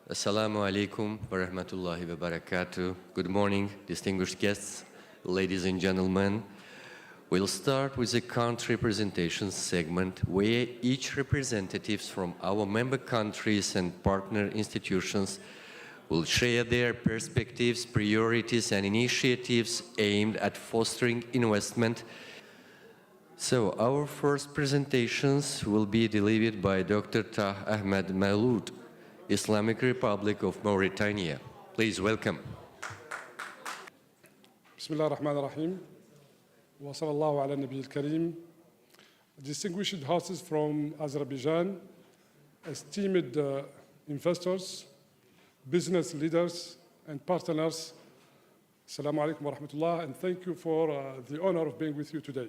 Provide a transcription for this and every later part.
Assalamu alaikum wa rahmatullahi wa barakatuh. Good morning, distinguished guests, ladies and gentlemen. We'll start with the country representation segment where each representatives from our member countries and partner institutions will share their perspectives, priorities and initiatives aimed at fostering investment. So our first presentations will be delivered by Dr. Tah Ahmed Meouloud, Islamic Republic of Mauritania. Please welcome. بسم الله الرحمن الرحيم وصلى الله على النبي الكريم. Distinguished hosts from Azerbaijan, esteemed investors, business leaders and partners, Assalamu alaikum wa rahmatullah, and thank you for the honor of being with you today.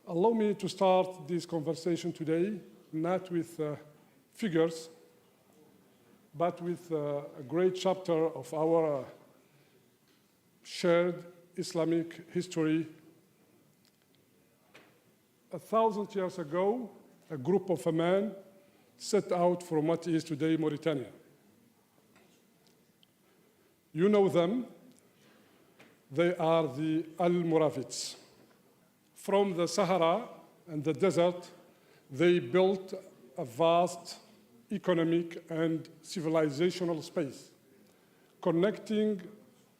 Allow me to start this conversation today not with figures, but with a great chapter of our shared Islamic history. 1,000 years ago, a group of men set out from what is today Mauritania. You know them. They are the Al-Muravids. From the Sahara and the desert, they built a vast economic and civilizational space, connecting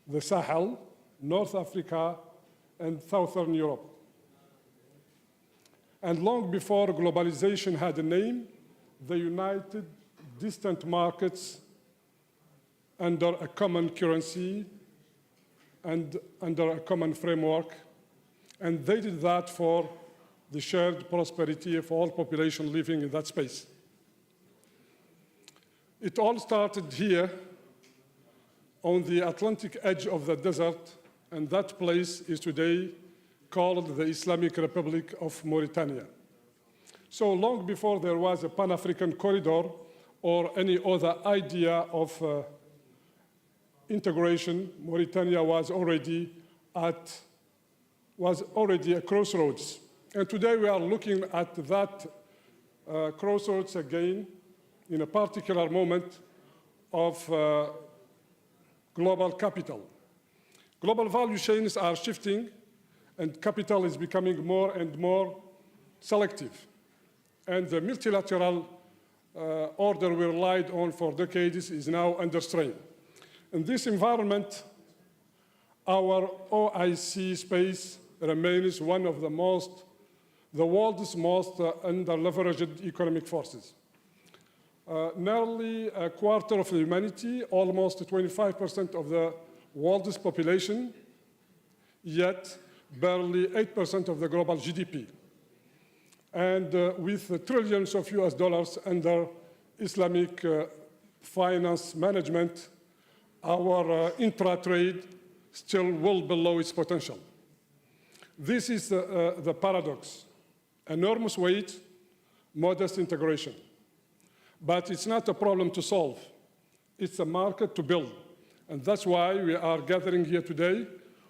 the Sahel, North Africa, and Southern Europe. And long before globalization had a name, they united distant markets under a common currency and under a common framework, and they did that for the shared prosperity of all population living in that space. It all started here on the Atlantic edge of the desert, and that place is today called the Islamic Republic of Mauritania. So long before there was a Pan-African corridor or any other idea of integration, Mauritania was already a crossroads. And today we are looking at that crossroads again in a particular moment of global capital. Global value chains are shifting and capital is becoming more and more selective. And the multilateral order we relied on for decades is now under strain. In this environment, our OIC space remains one of the world's most under-leveraged economic forces. Nearly a quarter of the humanity, almost 25% of the world's population, yet barely 8% of the global GDP. And with trillions of US dollars under Islamic finance management, our intra-trade still well below its potential. This is the paradox. Enormous weight, modest integration. But it's not a problem to solve. It's a market to build. And that's why we are gathering here today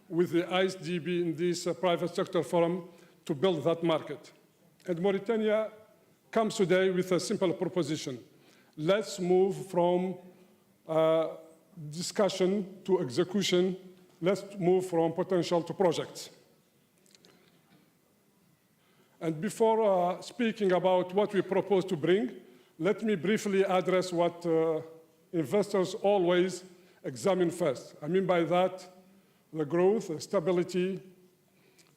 with the ISDB in this private sector forum to build that market. And Mauritania comes today with a simple proposition. Let's move from discussion to execution. Let's move from potential to projects. And before speaking about what we propose to bring, let me briefly address what investors always examine first. I mean by that, the growth, the stability,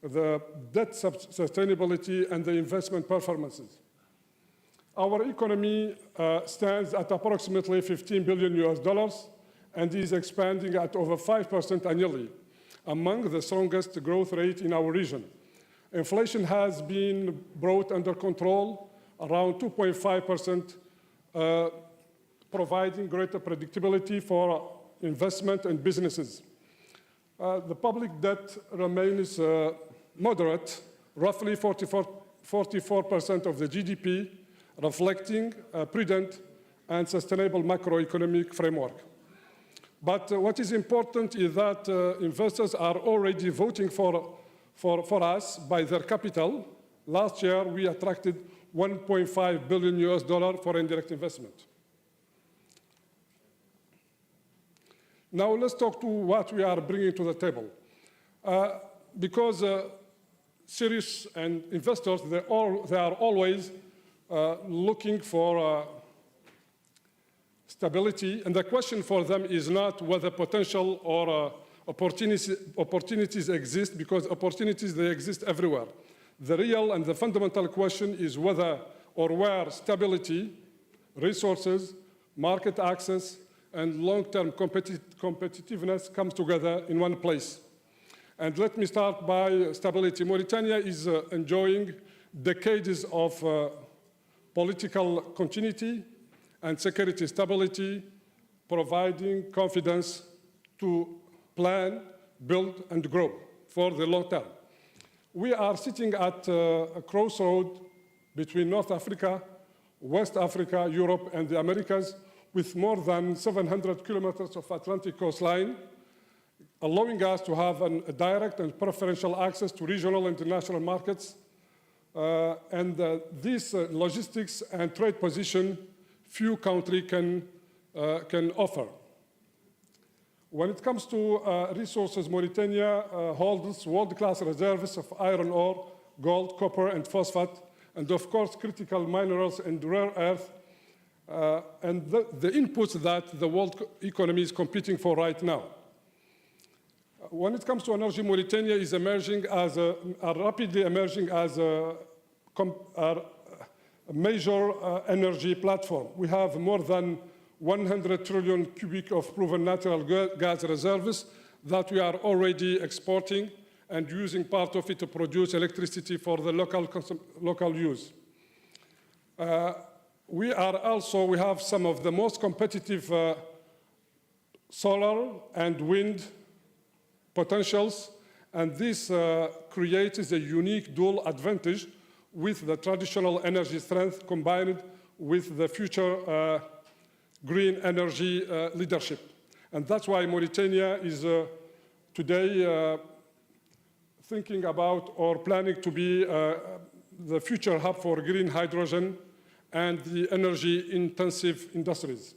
the debt sustainability, and the investment performances. Our economy stands at approximately $15 billion US and is expanding at over 5% annually, among the strongest growth rate in our region. Inflation has been brought under control, around 2.5%, providing greater predictability for investment and businesses. The public debt remains moderate, roughly 44% of the GDP, reflecting a prudent and sustainable macroeconomic framework. But what is important is that investors are already voting for us by their capital. Last year, we attracted $1.5 billion for indirect investment. Now let's talk to what we are bringing to the table. Because serious and investors, they are always looking for stability, and the question for them is not whether potential or opportunities exist, because opportunities, they exist everywhere. The real and the fundamental question is whether or where stability, resources, market access, and long-term competitiveness comes together in one place. And let me start by stability. Mauritania is enjoying decades of political continuity and security stability, providing confidence to plan, build, and grow for the long term. We are sitting at a crossroad between North Africa, West Africa, Europe, and the Americas, with more than 700 kilometers of Atlantic coastline, allowing us to have a direct and preferential access to regional and international markets. This logistics and trade position, few countries can offer. When it comes to resources, Mauritania holds world-class reserves of iron ore, gold, copper, and phosphate, and of course, critical minerals and rare earth, and the inputs that the world economy is competing for right now. When it comes to energy, Mauritania is emerging as rapidly emerging as a major energy platform. We have more than 100 trillion cubic of proven natural gas reserves that we are already exporting and using part of it to produce electricity for the local use. We have some of the most competitive solar and wind potentials, and this creates a unique dual advantage with the traditional energy strength combined with the future green energy leadership. And that's why Mauritania is today thinking about or planning to be the future hub for green hydrogen and the energy-intensive industries.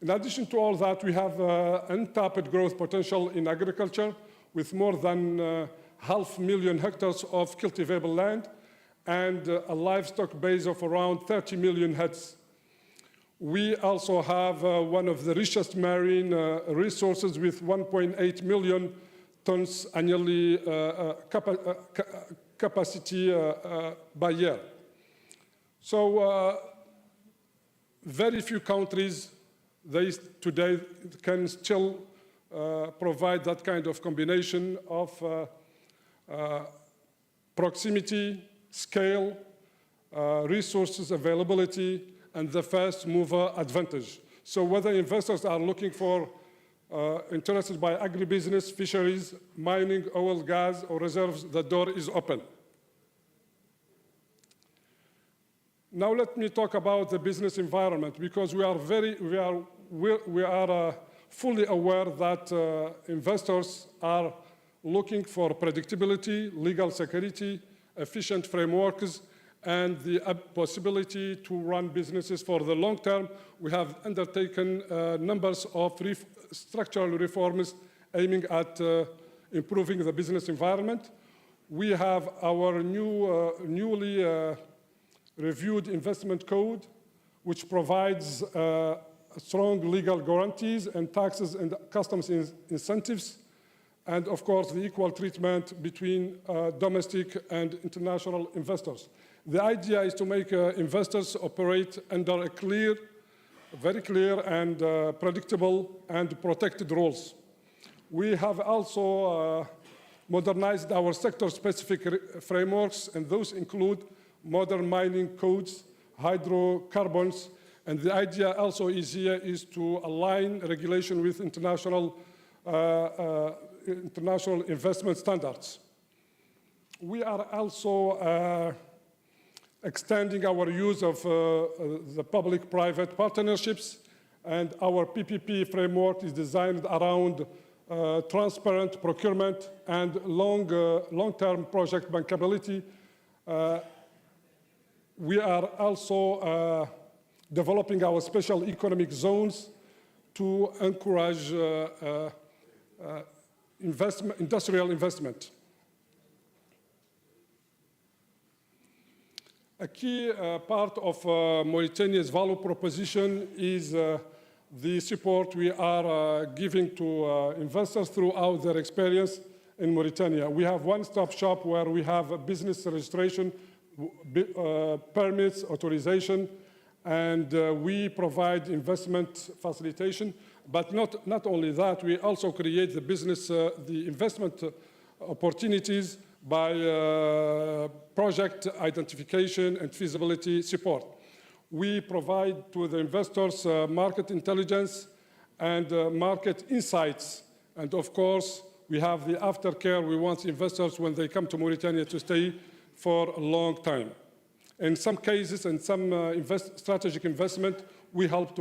In addition to all that, we have untapped growth potential in agriculture with more than 500,000 hectares of cultivable land and a livestock base of around 30 million heads. We also have one of the richest marine resources with 1.8 million tons annually capacity by year. So very few countries today can still provide that kind of combination of proximity, scale, resources availability, and the first mover advantage. So whether investors are looking for interested by agribusiness, fisheries, mining, oil, gas, or reserves, the door is open. Now let me talk about the business environment, because we are fully aware that investors are looking for predictability, legal security, efficient frameworks, and the possibility to run businesses for the long term. We have undertaken numbers of structural reforms aiming at improving the business environment. We have our newly reviewed investment code, which provides strong legal guarantees and taxes and customs incentives, and of course the equal treatment between domestic and international investors. The idea is to make investors operate under a very clear and predictable and protected rules. We have also modernized our sector-specific frameworks, and those include modern mining codes, hydrocarbons, and the idea also is here is to align regulation with international investment standards. We are also extending our use of the public-private partnerships, and our PPP framework is designed around transparent procurement and long-term project bankability. We are also developing our special economic zones to encourage industrial investment. A key part of Mauritania's value proposition is the support we are giving to investors throughout their experience in Mauritania. We have one-stop shop where we have a business registration, permits, authorization, and we provide investment facilitation. But not only that, we also create the business, the investment opportunities by project identification and feasibility support. We provide to the investors market intelligence and market insights. And of course, we have the aftercare. We want investors, when they come to Mauritania, to stay for a long time. In some cases, in some strategic investment, we help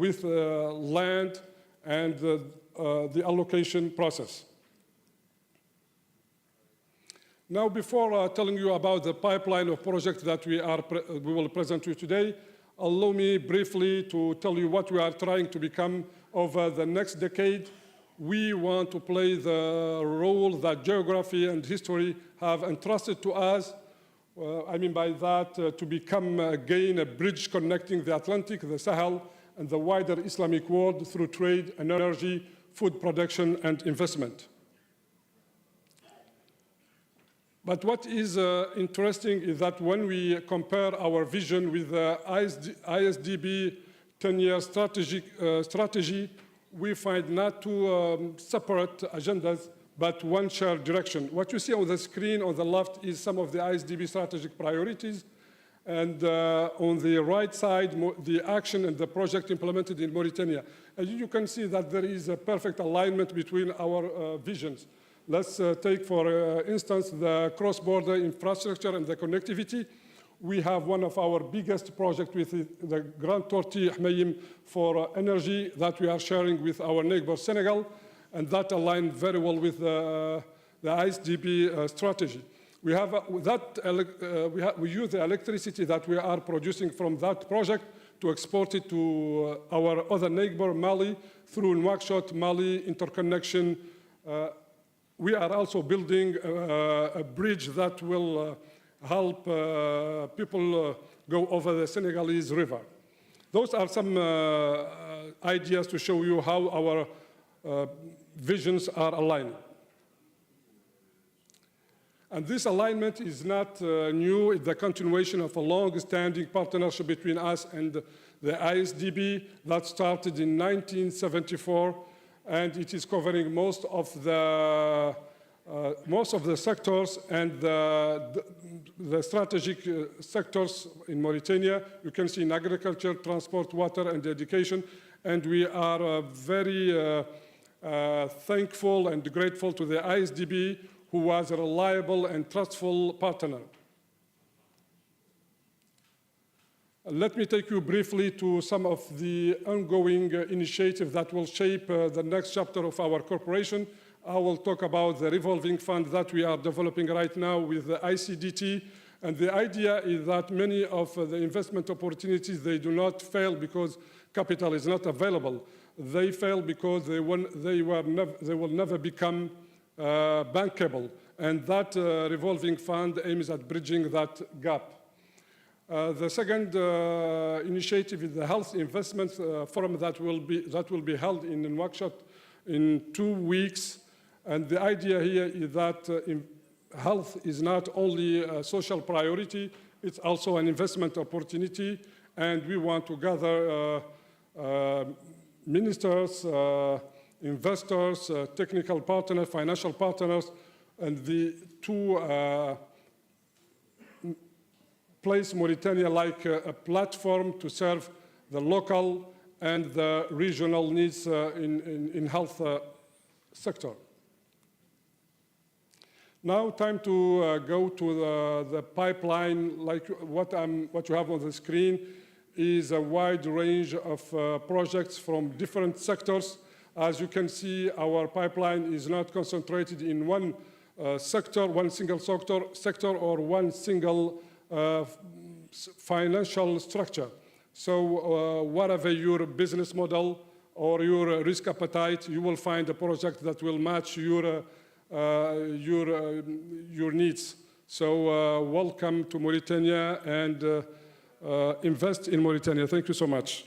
with land and the allocation process. Now, before telling you about the pipeline of projects that we will present to you today, allow me briefly to tell you what we are trying to become over the next decade. We want to play the role that geography and history have entrusted to us. I mean by that, to become again a bridge connecting the Atlantic, the Sahel, and the wider Islamic world through trade, energy, food production, and investment. But what is interesting is that when we compare our vision with the ISDB 10-year strategy, we find not two separate agendas, but one shared direction. What you see on the screen on the left is some of the ISDB strategic priorities, and on the right side, the action and the project implemented in Mauritania. And you can see that there is a perfect alignment between our visions. Let's take, for instance, the cross-border infrastructure and the connectivity. We have one of our biggest projects with the Grand Tortue Hmeim for energy that we are sharing with our neighbor Senegal, and that aligns very well with the ISDB strategy. We use the electricity that we are producing from that project to export it to our other neighbor, Mali, through Nouakchott, Mali interconnection. We are also building a bridge that will help people go over the Senegalese river. Those are some ideas to show you how our visions are aligned. And this alignment is not new. It's the continuation of a long-standing partnership between us and the ISDB that started in 1974, and it is covering most of the sectors and the strategic sectors in Mauritania. You can see in agriculture, transport, water, and education. And we are very thankful and grateful to the ISDB, who was a reliable and trustful partner. Let me take you briefly to some of the ongoing initiatives that will shape the next chapter of our corporation. I will talk about the revolving fund that we are developing right now with the ICDT. And the idea is that many of the investment opportunities, they do not fail because capital is not available. They fail because they will never become bankable. And that revolving fund aims at bridging that gap. The second initiative is the Health Investment Forum that will be held in Nouakchott in 2 weeks. And the idea here is that health is not only a social priority, it's also an investment opportunity. And we want to gather ministers, investors, technical partners, financial partners, and to place Mauritania like a platform to serve the local and the regional needs in health sector. Now, time to go to the pipeline. Like what you have on the screen is a wide range of projects from different sectors. As you can see, our pipeline is not concentrated in one sector, one single sector, or one single financial structure. So whatever your business model or your risk appetite, you will find a project that will match your needs. So welcome to Mauritania and invest in Mauritania. Thank you so much.